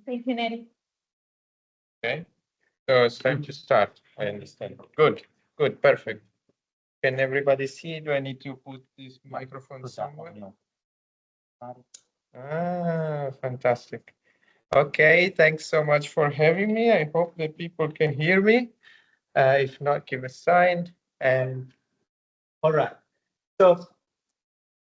Thank you, Neri. Okay, so it's time to start. I understand. Good, good, perfect. Can everybody see? Do I need to put this microphone somewhere? Ah, fantastic. Okay, thanks so much for having me. I hope that people can hear me. If not, give a sign. And all right. So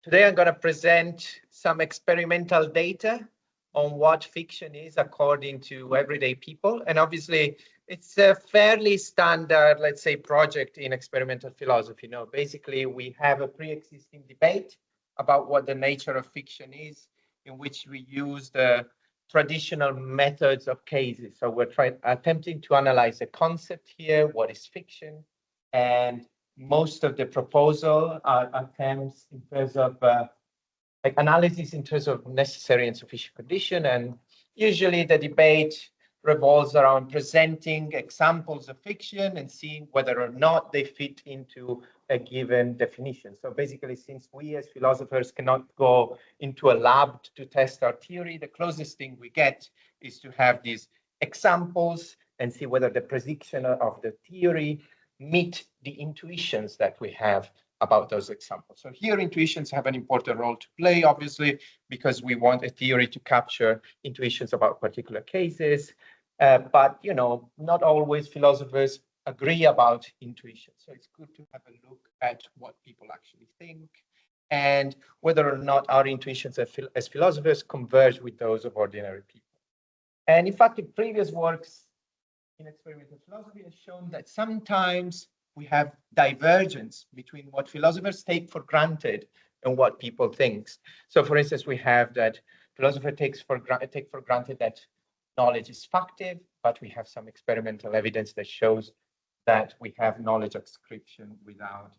today I'm going to present some experimental data on what fiction is according to everyday people. And obviously, it's a fairly standard, let's say, project in experimental philosophy. You know, basically, we have a pre-existing debate about what the nature of fiction is, in which we use the traditional methods of cases. So we're attempting to analyze the concept here, what is fiction, and most of the proposal are attempts in terms of like analysis in terms of necessary and sufficient condition. And usually the debate revolves around presenting examples of fiction and seeing whether or not they fit into a given definition. So basically, since we as philosophers cannot go into a lab to test our theory, the closest thing we get is to have these examples and see whether the prediction of the theory meet the intuitions that we have about those examples. So here intuitions have an important role to play, obviously, because we want a theory to capture intuitions about particular cases. But, you know, not always philosophers agree about intuition. So it's good to have a look at what people actually think and whether or not our intuitions as philosophers converge with those of ordinary people. And in fact, in previous works in experimental philosophy has shown that sometimes we have divergence between what philosophers take for granted and what people think. So for instance, we have that philosophers take for granted that knowledge is factive, but we have some experimental evidence that shows that we have knowledge ascription without,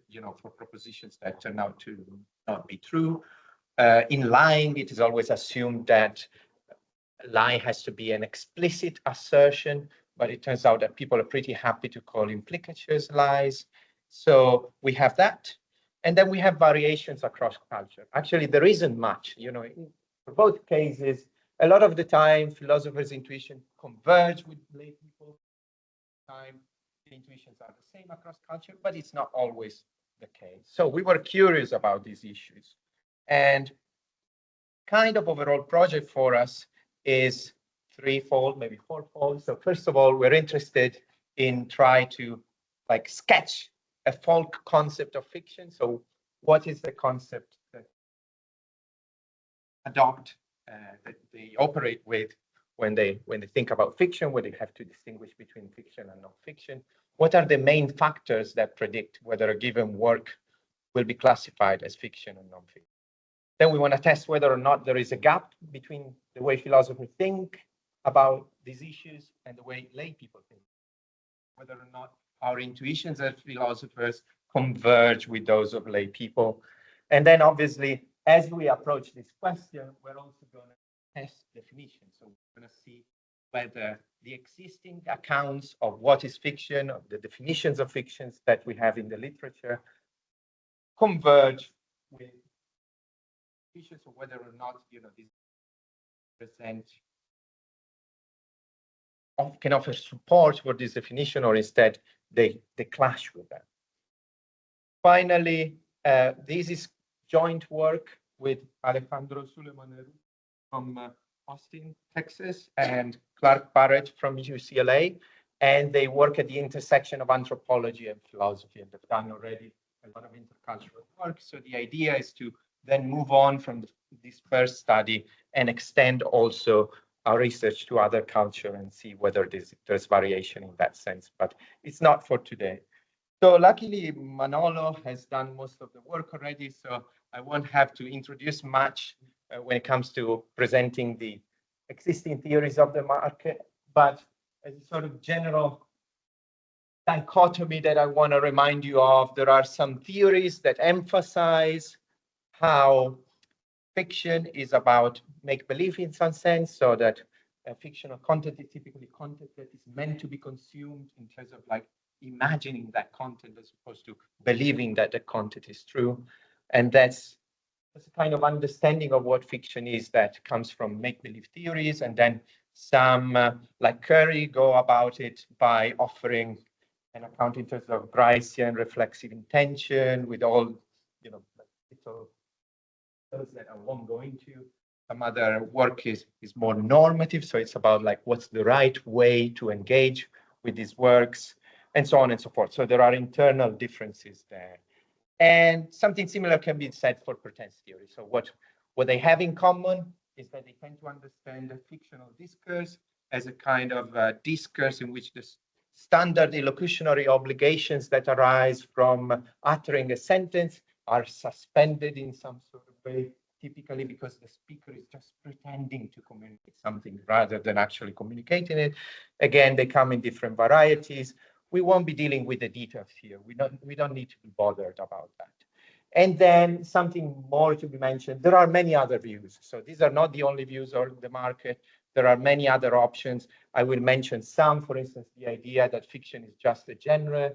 you know, for propositions that turn out to not be true. In lying, it is always assumed that lie has to be an explicit assertion, but it turns out that people are pretty happy to call implicatures lies. So we have that. And then we have variations across culture. Actually, there isn't much, you know, for both cases, a lot of the time, philosophers' intuition converge with lay people. Time, the intuitions are the same across culture, but it's not always the case. So we were curious about these issues. And kind of overall project for us is threefold, maybe fourfold. So first of all, we're interested in try to like sketch a folk concept of fiction. So what is the concept that adopt, that they operate with when they think about fiction, when they have to distinguish between fiction and non-fiction? What are the main factors that predict whether a given work will be classified as fiction or non-fiction? Then we want to test whether or not there is a gap between the way philosophers think about these issues and the way lay people think, whether or not our intuitions as philosophers converge with those of lay people. And then obviously, as we approach this question, we're also going to test definitions. So we're going to see whether the existing accounts of what is fiction, of the definitions of fictions that we have in the literature, converge with issues of whether or not, you know, these present can offer support for this definition, or instead they clash with them. Finally, this is joint work with Alejandro Suleiman from Austin, Texas, and Clark Barrett from UCLA, and they work at the intersection of anthropology and philosophy, and they've done already a lot of intercultural work. So the idea is to then move on from this first study and extend also our research to other culture and see whether there's variation in that sense, but it's not for today. So luckily, Manolo has done most of the work already, so I won't have to introduce much when it comes to presenting the existing theories of the market, but as a sort of general dichotomy that I want to remind you of, there are some theories that emphasize how fiction is about make-believe in some sense, so that fictional content is typically content that is meant to be consumed in terms of like imagining that content as opposed to believing that the content is true. And that's There's a kind of understanding of what fiction is that comes from make-believe theories, and then some, like Curry, go about it by offering an account in terms of Gricean reflexive intention with all, little that I won't go into. Some other work is more normative, so it's about like what's the right way to engage with these works, and so on and so forth. So there are internal differences there. And something similar can be said for pretense theory. So what they have in common is that they tend to understand the fictional discourse as a kind of discourse in which the standard illocutionary obligations that arise from uttering a sentence are suspended in some sort of way, typically because the speaker is just pretending to communicate something rather than actually communicating it. Again, they come in different varieties. We won't be dealing with the details here. We don't need to be bothered about that. And then something more to be mentioned, there are many other views. So these are not the only views on the market. There are many other options. I will mention some, for instance, the idea that fiction is just a genre,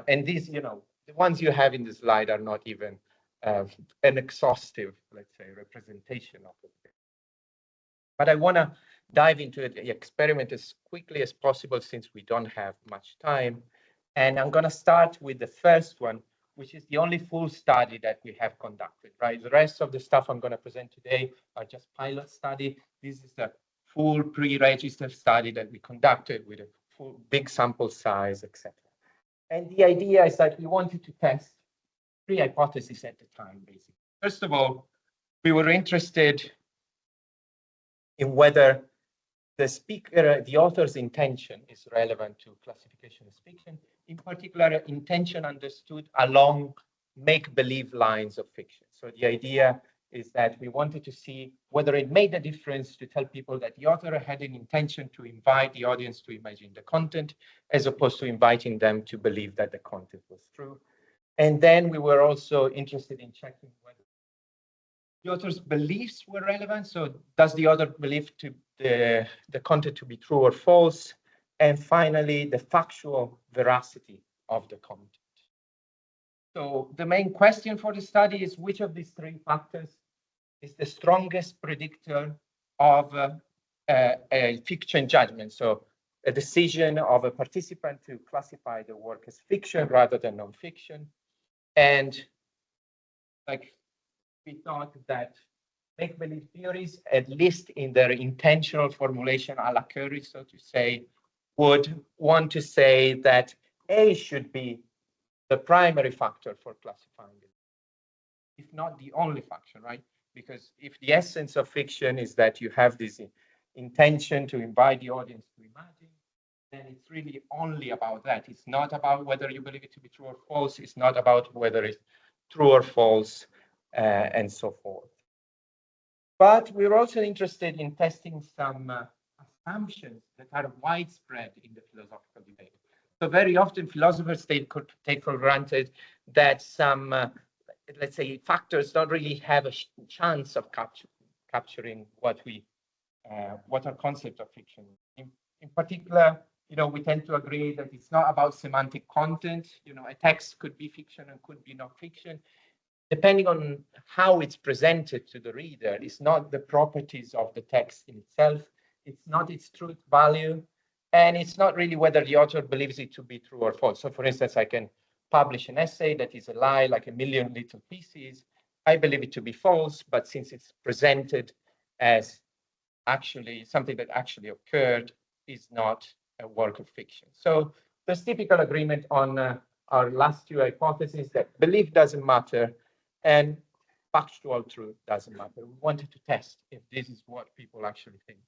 and these, the ones you have in the slide are not even an exhaustive, let's say, representation of it. But I want to dive into the experiment as quickly as possible since we don't have much time. And I'm going to start with the first one, which is the only full study that we have conducted, right? The rest of the stuff I'm going to present today are just pilot study. This is the full pre-registered study that we conducted with a full big sample size, etc. And the idea is that we wanted to test three hypotheses at the time, basically. First of all, we were interested in whether the author's intention is relevant to classification as fiction, in particular, intention understood along make-believe lines of fiction. So the idea is that we wanted to see whether it made a difference to tell people that the author had an intention to invite the audience to imagine the content, as opposed to inviting them to believe that the content was true. And then we were also interested in checking whether the author's beliefs were relevant. So does the author believe the content to be true or false? And finally, the factual veracity of the content. So the main question for the study is which of these three factors is the strongest predictor of a fiction judgment? So a decision of a participant to classify the work as fiction rather than non-fiction. And like we thought that make-believe theories, at least in their intentional formulation a la Curry, so to say, would want to say that A should be the primary factor for classifying it, if not the only factor, right? Because if the essence of fiction is that you have this intention to invite the audience to imagine, then it's really only about that. It's not about whether you believe it to be true or false. It's not about whether it's true or false, and so forth. But we're also interested in testing some assumptions that are widespread in the philosophical debate. So very often philosophers take for granted that some, let's say, factors don't really have a chance of capturing what our concept of fiction is. In particular, we tend to agree that it's not about semantic content. A text could be fiction and could be not fiction. Depending on how it's presented to the reader, it's not the properties of the text in itself, it's not its truth value, and it's not really whether the author believes it to be true or false. So for instance, I can publish an essay that is a lie, like a million little pieces. I believe it to be false, but since it's presented as actually something that actually occurred, is not a work of fiction. So there's typical agreement on our last two hypotheses that belief doesn't matter, and factual truth doesn't matter. We wanted to test if this is what people actually think.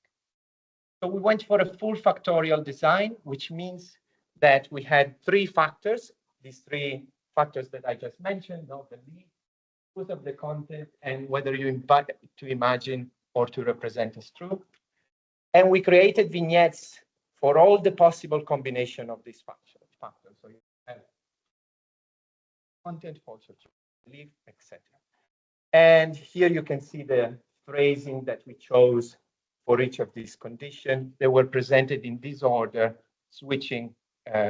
So we went for a full factorial design, which means that we had three factors, these three factors that I just mentioned, the belief, truth of the content, and whether you invite to imagine or to represent as true. And we created vignettes for all the possible combination of these factors. So you have content, false or true, belief, etc. And here you can see the phrasing that we chose for each of these conditions. They were presented in this order, switching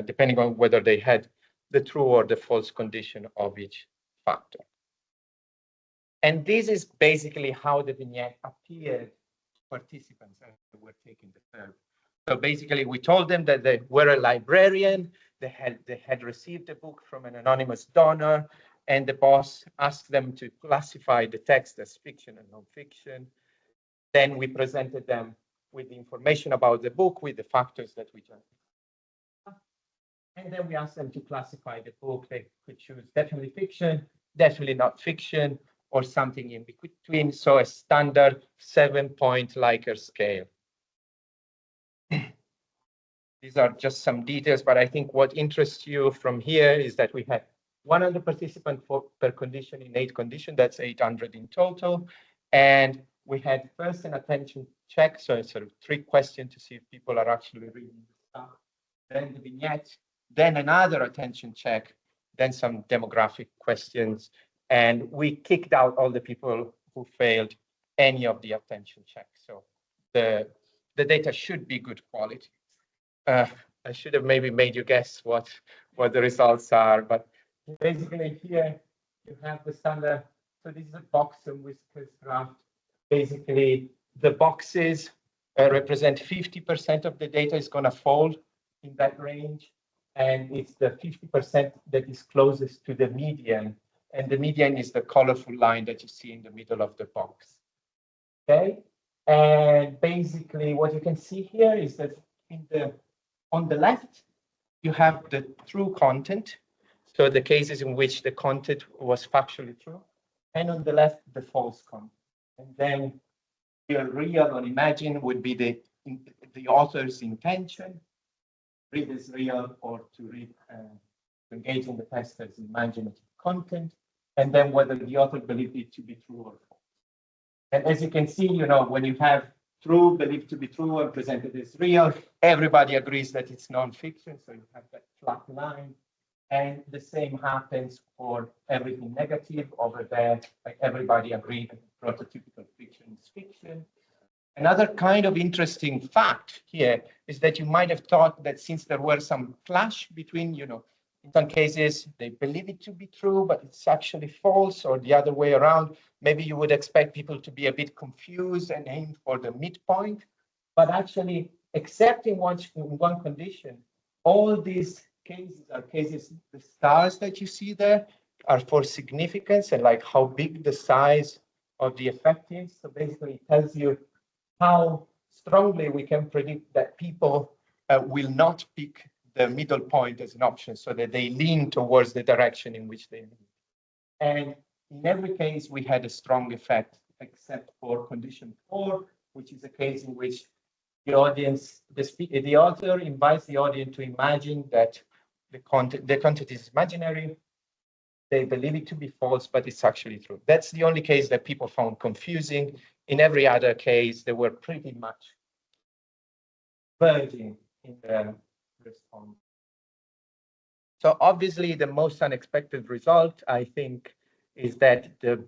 depending on whether they had the true or the false condition of each factor. And this is basically how the vignette appeared to participants as they were taking the survey. So basically, we told them that they were a librarian, they had received a book from an anonymous donor, and the boss asked them to classify the text as fiction and nonfiction. Then we presented them with the information about the book, with the factors that we just discussed. And then we asked them to classify the book. They could choose definitely fiction, definitely not fiction, or something in between. So a standard 7-point Likert scale. These are just some details, but I think what interests you from here is that we had 100 participants per condition in 8 conditions. That's 800 in total. And we had first an attention check, so it's sort of 3 questions to see if people are actually reading the stuff. Then the vignette, then another attention check, then some demographic questions. And we kicked out all the people who failed any of the attention checks. So the data should be good quality. I should have maybe made you guess what the results are, but basically here you have the standard. So this is a box and whiskers graph. Basically, the boxes represent 50% of the data is going to fall in that range, and it's the 50% that is closest to the median, and the median is the colorful line that you see in the middle of the box. Okay, and basically what you can see here is that on the left, you have the true content. So the cases in which the content was factually true. And on the left, the false content. And then your real or imagined would be the author's intention. Read is real, or to engage in the test as imaginative content. And then whether the author believed it to be true or false. And as you can see, when you have true, believed to be true, and presented as real, everybody agrees that it's nonfiction, so you have that flat line. And the same happens for everything negative over there, like everybody agreed that prototypical fiction is fiction. Another kind of interesting fact here is that you might have thought that since there were some clash between, in some cases, they believe it to be true, but it's actually false, or the other way around. Maybe you would expect people to be a bit confused and aim for the midpoint. But actually, except in one condition, all these cases are cases, the stars that you see there are for significance and like how big the size of the effect is. So basically, it tells you how strongly we can predict that people will not pick the middle point as an option, so that they lean towards the direction in which they lean. And in every case, we had a strong effect, except for condition 4, which is a case in which the audience, the author invites the audience to imagine that the content is imaginary. They believe it to be false, but it's actually true. That's the only case that people found confusing. In every other case, they were pretty much verging in the response. So obviously, the most unexpected result, I think, is that the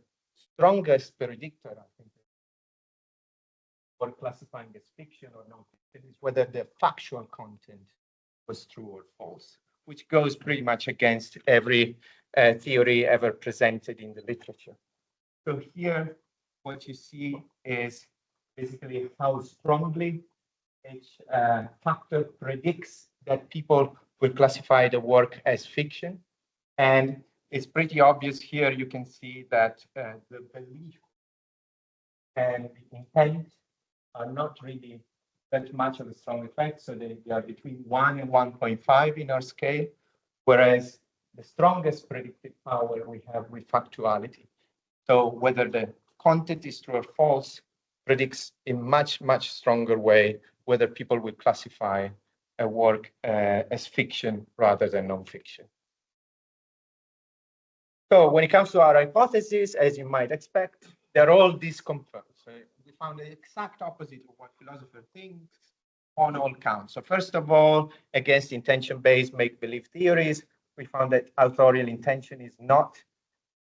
strongest predictor, I think, for classifying as fiction or non-fiction is whether the factual content was true or false, which goes pretty much against every theory ever presented in the literature. So here, what you see is basically how strongly each factor predicts that people will classify the work as fiction. And it's pretty obvious here. You can see that the belief and the intent are not really that much of a strong effect. So they are between 1 and 1.5 in our scale, whereas the strongest predictive power we have with factuality. So whether the content is true or false predicts in much, much stronger way whether people will classify a work as fiction rather than non-fiction. So when it comes to our hypothesis, as you might expect, they're all disconfirmed. So we found the exact opposite of what philosophers think on all counts. So first of all, against intention-based make-believe theories, we found that authorial intention is not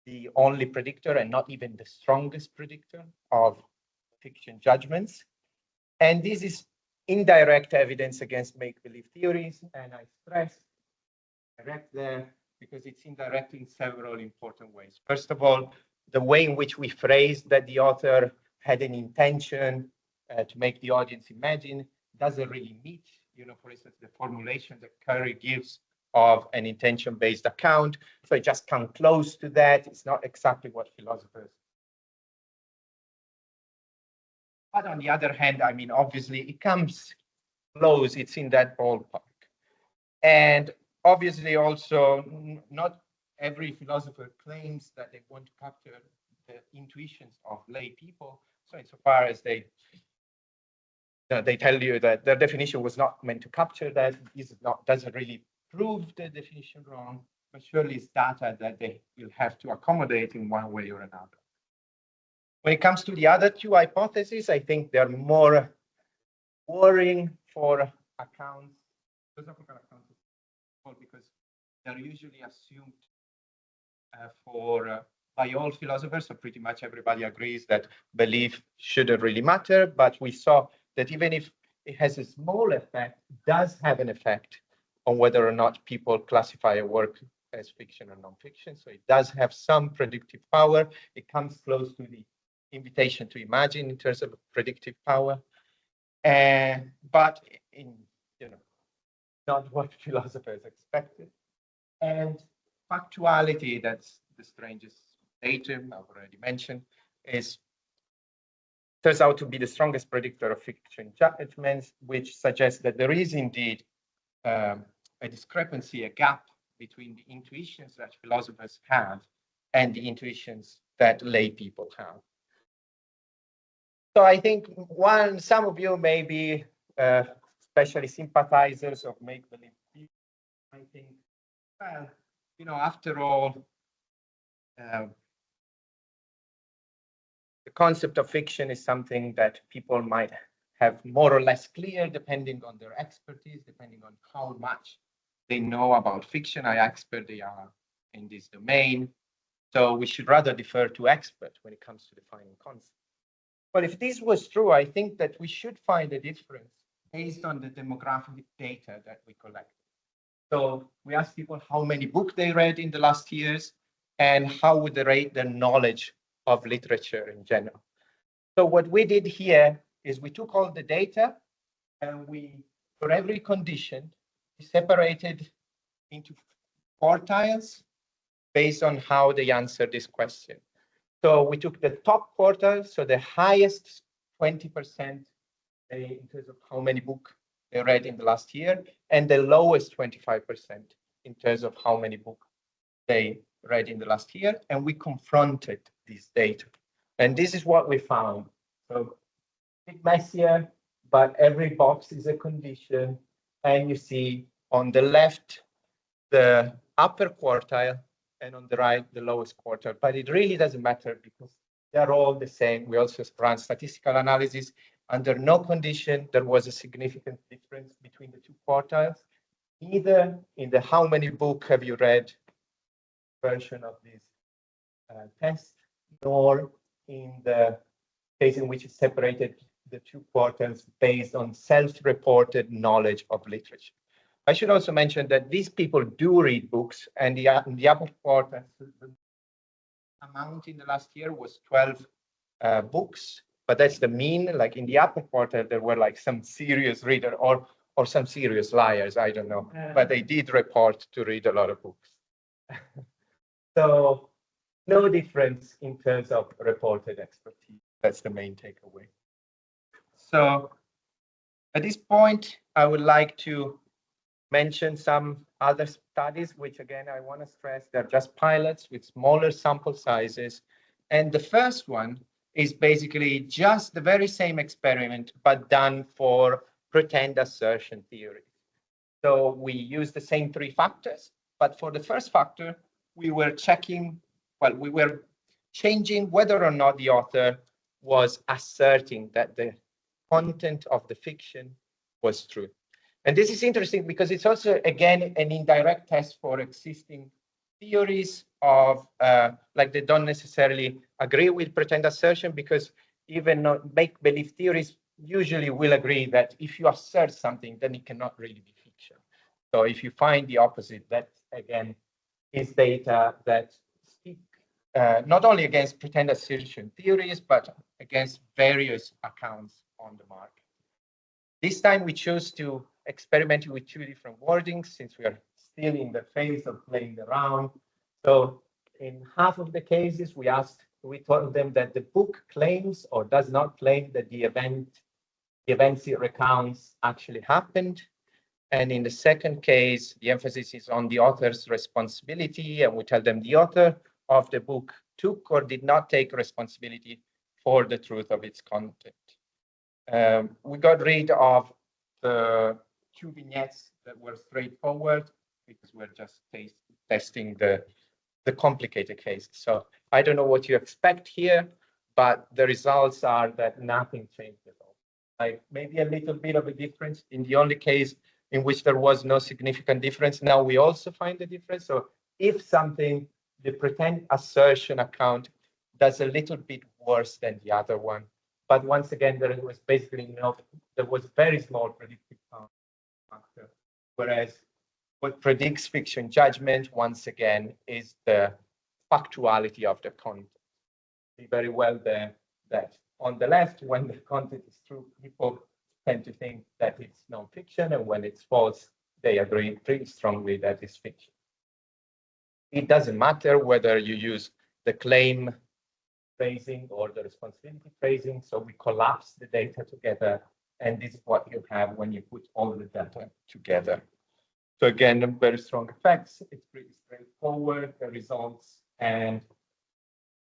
the only predictor and not even the strongest predictor of fiction judgments. And this is indirect evidence against make-believe theories. And I stress direct there because it's indirect in several important ways. First of all, the way in which we phrased that the author had an intention to make the audience imagine doesn't really meet, for instance, the formulation that Curry gives of an intention-based account. So it just comes close to that. It's not exactly what philosophers. But on the other hand, I mean, obviously, it comes close. It's in that ballpark. And obviously, also, not every philosopher claims that they want to capture the intuitions of lay people. So insofar as they tell you that their definition was not meant to capture that, doesn't really prove the definition wrong, but surely it's data that they will have to accommodate in one way or another. When it comes to the other two hypotheses, I think they're more worrying for accounts, philosophical accounts, because they're usually assumed by all philosophers. So pretty much everybody agrees that belief shouldn't really matter, but we saw that even if it has a small effect, it does have an effect on whether or not people classify a work as fiction or non-fiction. So it does have some predictive power. It comes close to the invitation to imagine in terms of predictive power, but not what philosophers expected. And factuality, that's the strangest datum I've already mentioned, turns out to be the strongest predictor of fiction judgments, which suggests that there is indeed a discrepancy, a gap between the intuitions that philosophers have and the intuitions that lay people have. So I think some of you may be especially sympathizers of make-believe. I think, well, after all, the concept of fiction is something that people might have more or less clear depending on their expertise, depending on how much they know about fiction, how expert they are in this domain. So we should rather defer to experts when it comes to defining concepts. But if this was true, I think that we should find a difference based on the demographic data that we collect. So we asked people how many books they read in the last years and how would they rate their knowledge of literature in general. So what we did here is we took all the data and for every condition, we separated into quartiles based on how they answered this question. So we took the top quartile, so the highest 20% in terms of how many books they read in the last year, and the lowest 25% in terms of how many books they read in the last year. And we confronted these data. And this is what we found. So a bit messier, but every box is a condition. And you see on the left, the upper quartile, and on the right, the lowest quartile. But it really doesn't matter because they're all the same. We also ran statistical analysis. Under no condition, there was a significant difference between the two quartiles, either in the how many books have you read version of this test, nor in the case in which it separated the two quartiles based on self-reported knowledge of literature. I should also mention that these people do read books, and in the upper quartile, the amount in the last year was 12 books, but that's the mean. Like in the upper quartile, there were like some serious reader or some serious liars, I don't know, but they did report to read a lot of books. So no difference in terms of reported expertise. That's the main takeaway. So at this point, I would like to mention some other studies, which again, I want to stress, they're just pilots with smaller sample sizes. And the first one is basically just the very same experiment, but done for pretend assertion theory. So we use the same three factors, but for the first factor, we were checking, we were changing whether or not the author was asserting that the content of the fiction was true. And this is interesting because it's also, again, an indirect test for existing theories of, like they don't necessarily agree with pretend assertion, because even make-believe theories usually will agree that if you assert something, then it cannot really be fiction. So if you find the opposite, that again is data that speak not only against pretend assertion theories, but against various accounts on the market. This time we chose to experiment with two different wordings since we are still in the phase of playing around. So in half of the cases, we told them that the book claims or does not claim that the events it recounts actually happened. And in the second case, the emphasis is on the author's responsibility, and we tell them the author of the book took or did not take responsibility for the truth of its content. We got rid of the two vignettes that were straightforward because we're just testing the complicated case. So I don't know what you expect here, but the results are that nothing changed at all. Like maybe a little bit of a difference in the only case in which there was no significant difference. Now we also find the difference. So if something, the pretend assertion account does a little bit worse than the other one. But once again, there was basically there was very small predictive factor. Whereas what predicts fiction judgment, once again, is the factuality of the content. See very well there that on the left, when the content is true, people tend to think that it's non-fiction, and when it's false, they agree pretty strongly that it's fiction. It doesn't matter whether you use the claim phrasing or the responsibility phrasing, so we collapse the data together, and this is what you have when you put all the data together. So again, very strong effects. It's pretty straightforward, the results, and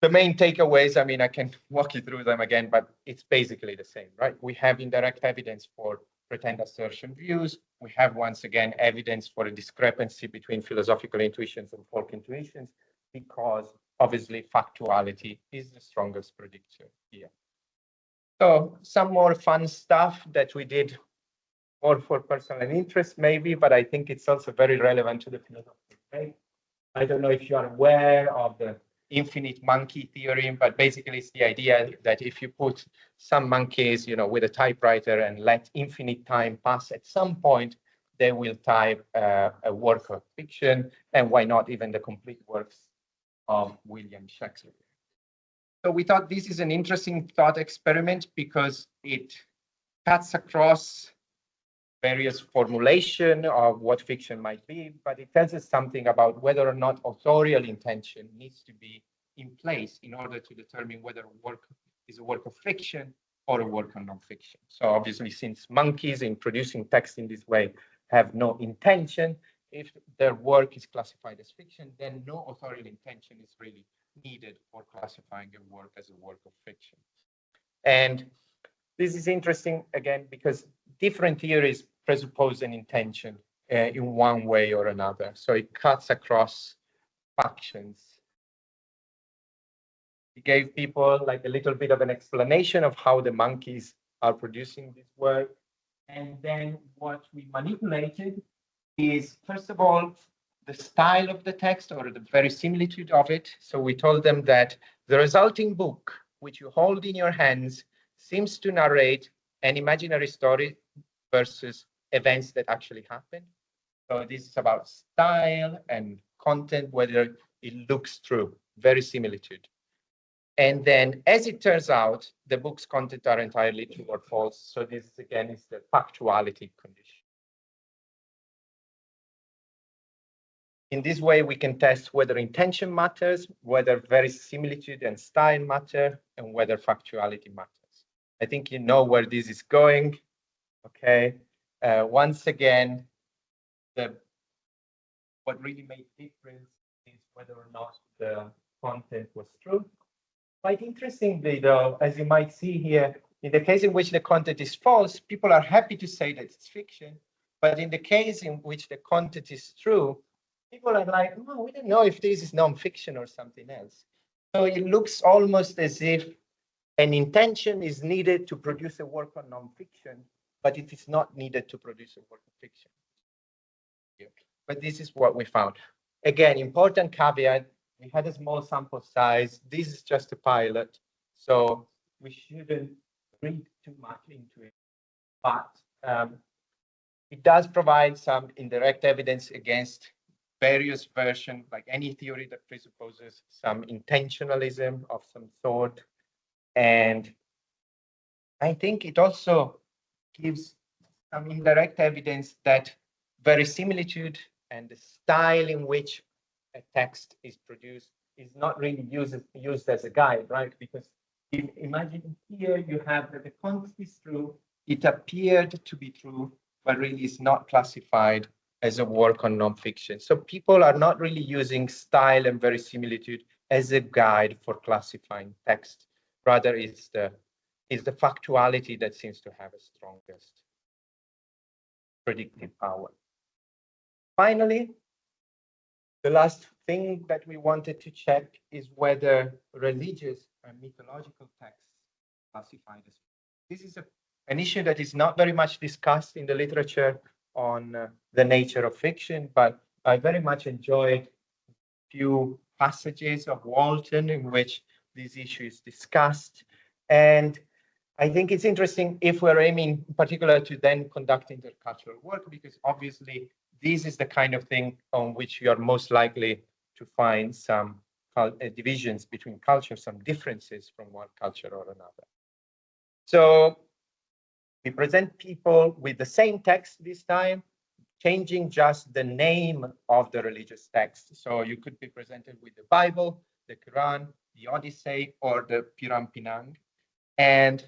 the main takeaways, I mean, I can walk you through them again, but it's basically the same, right? We have indirect evidence for pretend assertion views. We have, once again, evidence for a discrepancy between philosophical intuitions and folk intuitions, because obviously factuality is the strongest predictor here. So some more fun stuff that we did more for personal interest, maybe, but I think it's also very relevant to the philosophical debate. I don't know if you are aware of the infinite monkey theorem, but basically it's the idea that if you put some monkeys, with a typewriter and let infinite time pass, at some point they will type a work of fiction, and why not even the complete works of William Shakespeare. So we thought this is an interesting thought experiment because it cuts across various formulation of what fiction might be, but it tells us something about whether or not authorial intention needs to be in place in order to determine whether a work is a work of fiction or a work of nonfiction. So obviously, since monkeys in producing text in this way have no intention, if their work is classified as fiction, then no authorial intention is really needed for classifying a work as a work of fiction. And this is interesting, again, because different theories presuppose an intention in one way or another. So it cuts across factions. It gave people like a little bit of an explanation of how the monkeys are producing this work. And then what we manipulated is, first of all, the style of the text or the verisimilitude of it. So we told them that the resulting book, which you hold in your hands, seems to narrate an imaginary story versus events that actually happened. So this is about style and content, whether it looks true, verisimilitude. And then, as it turns out, the book's content are entirely true or false. So this, again, is the factuality condition. In this way, we can test whether intention matters, whether verisimilitude and style matter, and whether factuality matters. I think you know where this is going. Okay. Once again, what really made difference is whether or not the content was true. Quite interestingly, though, as you might see here, in the case in which the content is false, people are happy to say that it's fiction. But in the case in which the content is true, people are like, oh, we don't know if this is non-fiction or something else. So it looks almost as if an intention is needed to produce a work on non-fiction, but it is not needed to produce a work of fiction. But this is what we found. Again, important caveat, we had a small sample size. This is just a pilot, so we shouldn't read too much into it. But it does provide some indirect evidence against various versions, like any theory that presupposes some intentionalism of some sort. And I think it also gives some indirect evidence that verisimilitude and the style in which a text is produced is not really used as a guide, right? Because imagine here you have that the context is true, it appeared to be true, but really is not classified as a work on nonfiction. So people are not really using style and verisimilitude as a guide for classifying text. Rather, it's the factuality that seems to have a strongest predictive power. Finally, the last thing that we wanted to check is whether religious and mythological texts classified as. This is an issue that is not very much discussed in the literature on the nature of fiction, but I very much enjoyed a few passages of Walton in which this issue is discussed. And I think it's interesting if we're aiming in particular to then conduct intercultural work, because obviously this is the kind of thing on which you are most likely to find some divisions between cultures, some differences from one culture or another. So we present people with the same text this time, changing just the name of the religious text. So you could be presented with the Bible, the Quran, the Odyssey, or the Piram Pinang. And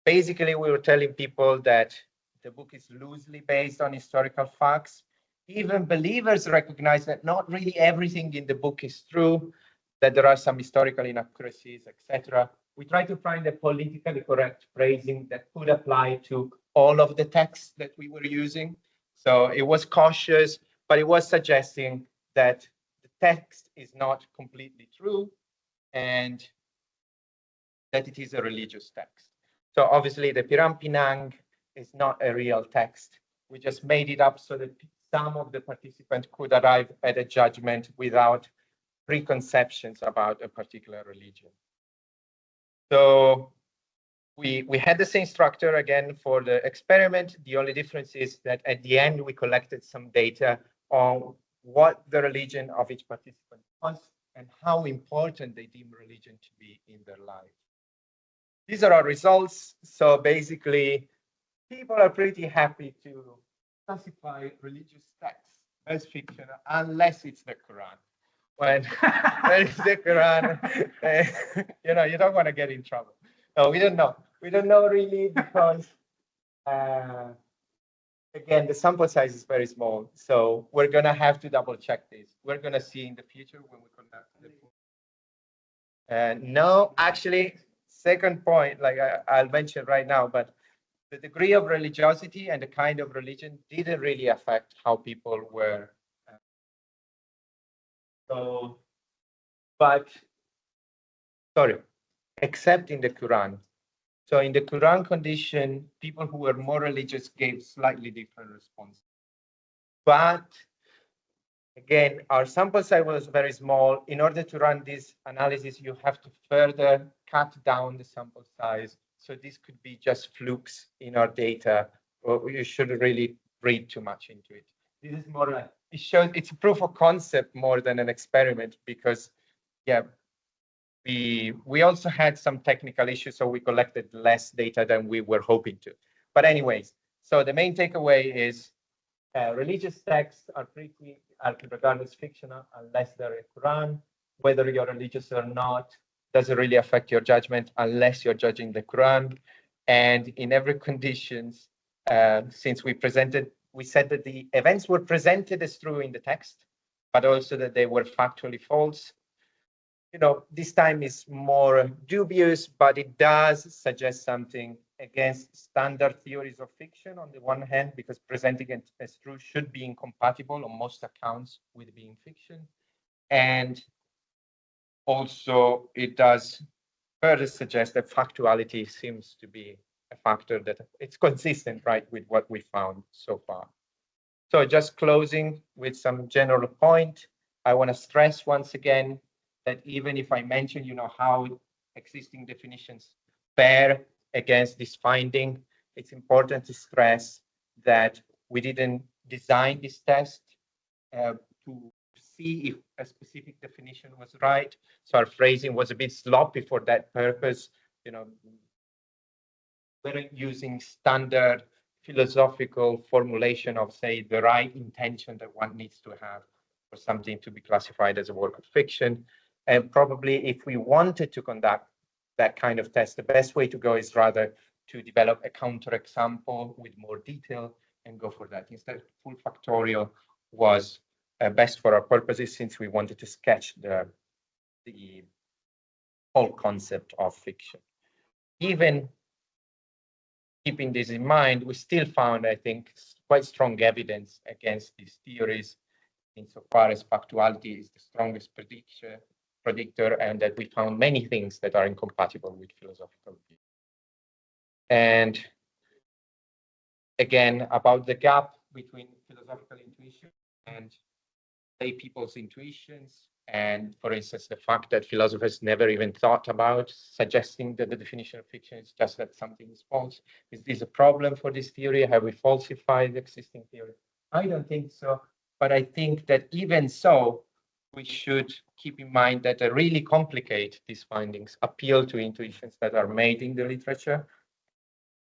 basically, we were telling people that the book is loosely based on historical facts. Even believers recognize that not really everything in the book is true, that there are some historical inaccuracies, etc. We try to find a politically correct phrasing that could apply to all of the texts that we were using. So it was cautious, but it was suggesting that the text is not completely true and that it is a religious text. So obviously the Piram Pinang is not a real text. We just made it up so that some of the participants could arrive at a judgment without preconceptions about a particular religion. So we had the same structure again for the experiment. The only difference is that at the end, we collected some data on what the religion of each participant was and how important they deem religion to be in their life. These are our results. So basically, people are pretty happy to classify religious texts as fiction unless it's the Quran. When it's the Quran, you don't want to get in trouble. No, we don't know. We don't know really because, again, the sample size is very small. So we're going to have to double check this. We're going to see in the future when we conduct the no, actually, second point, like I'll mention right now, but the degree of religiosity and the kind of religion didn't really affect how people were. Except in the Quran. So in the Quran condition, people who were more religious gave slightly different responses. But again, our sample size was very small. In order to run this analysis, you have to further cut down the sample size. So this could be just flukes in our data, or you shouldn't really read too much into it. This is more like, it's a proof of concept more than an experiment because, yeah, we also had some technical issues, so we collected less data than we were hoping to. But anyways, so the main takeaway is religious texts are regarded as fictional unless they're a Quran. Whether you're religious or not doesn't really affect your judgment unless you're judging the Quran. And in every conditions, since we said that the events were presented as true in the text, but also that they were factually false. This time is more dubious, but it does suggest something against standard theories of fiction on the one hand, because presenting it as true should be incompatible on most accounts with being fiction. And also it does further suggest that factuality seems to be a factor that it's consistent, right, with what we found so far. So just closing with some general point, I want to stress once again that even if I mention, how existing definitions bear against this finding, it's important to stress that we didn't design this test to see if a specific definition was right. So our phrasing was a bit sloppy for that purpose. You know, we're using standard philosophical formulation of, say, the right intention that one needs to have for something to be classified as a work of fiction. And probably if we wanted to conduct that kind of test, the best way to go is rather to develop a counterexample with more detail and go for that. Instead, full factorial was best for our purposes, since we wanted to sketch the whole concept of fiction. Even keeping this in mind, we still found, I think, quite strong evidence against these theories, insofar as factuality is the strongest predictor, and that we found many things that are incompatible with philosophical views. And again, about the gap between philosophical intuition and lay people's intuitions, and for instance, the fact that philosophers never even thought about suggesting that the definition of fiction is just that something is false. Is this a problem for this theory? Have we falsified the existing theory? I don't think so, but I think that even so, we should keep in mind that to really complicate these findings appeal to intuitions that are made in the literature,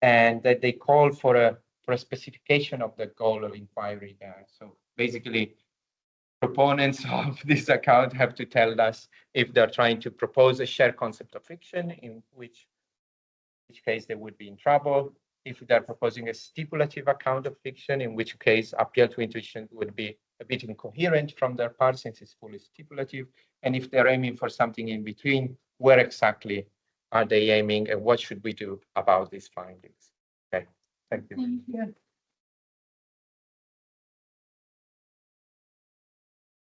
and that they call for a specification of the goal of inquiry there. So basically, proponents of this account have to tell us if they're trying to propose a shared concept of fiction, in which case they would be in trouble. If they're proposing a stipulative account of fiction, in which case appeal to intuition would be a bit incoherent from their part, since it's fully stipulative. And if they're aiming for something in between, where exactly are they aiming, and what should we do about these findings? Okay, thank you. Thank you.